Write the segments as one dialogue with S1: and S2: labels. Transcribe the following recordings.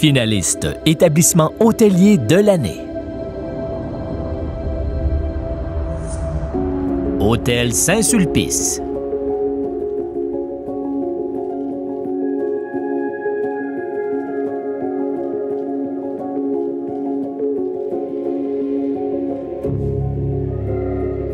S1: Finaliste, établissement hôtelier de l'année. Hôtel Saint-Sulpice.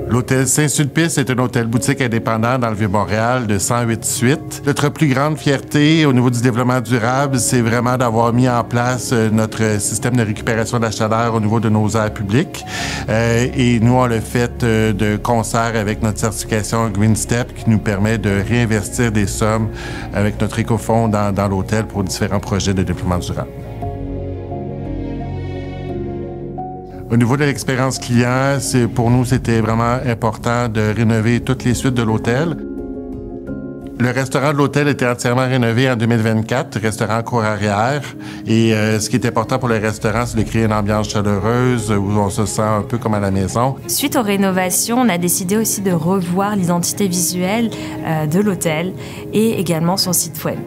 S2: L'hôtel Saint-Sulpice est un hôtel boutique indépendant dans le Vieux-Montréal de 108 suites. Notre plus grande fierté au niveau du développement durable, c'est vraiment d'avoir mis en place notre système de récupération de la chaleur au niveau de nos aires publiques. Et nous, on l'a fait de concert avec notre certification Green Step qui nous permet de réinvestir des sommes avec notre écofonds dans l'hôtel pour différents projets de développement durable. Au niveau de l'expérience client, pour nous, c'était vraiment important de rénover toutes les suites de l'hôtel. Le restaurant de l'hôtel était entièrement rénové en 2024, restaurant cour arrière. Et ce qui est important pour le restaurant, c'est de créer une ambiance chaleureuse où on se sent un peu comme à la maison.
S3: Suite aux rénovations, on a décidé aussi de revoir l'identité visuelle de l'hôtel et également son site web.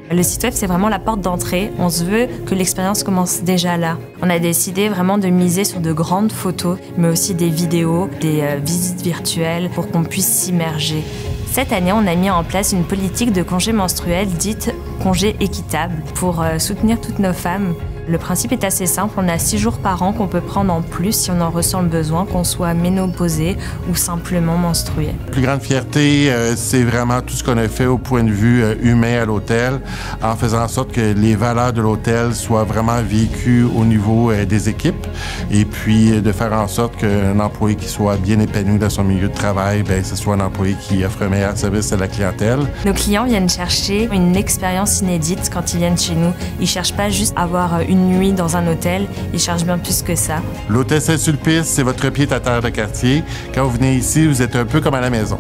S3: Le site web, c'est vraiment la porte d'entrée. On se veut que l'expérience commence déjà là. On a décidé vraiment de miser sur de grandes photos, mais aussi des vidéos, des visites virtuelles pour qu'on puisse s'immerger. Cette année, on a mis en place une politique de congé menstruel dite congé équitable pour soutenir toutes nos femmes. Le principe est assez simple, on a 6 jours par an qu'on peut prendre en plus si on en ressent le besoin, qu'on soit ménopausé ou simplement menstrué.
S2: La plus grande fierté, c'est vraiment tout ce qu'on a fait au point de vue humain à l'hôtel, en faisant en sorte que les valeurs de l'hôtel soient vraiment vécues au niveau des équipes et puis de faire en sorte qu'un employé qui soit bien épanoui dans son milieu de travail, ce soit un employé qui offre un meilleur service à la clientèle.
S3: Nos clients viennent chercher une expérience inédite quand ils viennent chez nous. Ils ne cherchent pas juste à avoir une nuit dans un hôtel, ils cherchent bien plus que ça.
S2: L'hôtel Saint-Sulpice, c'est votre pied-à-terre de quartier. Quand vous venez ici, vous êtes un peu comme à la maison.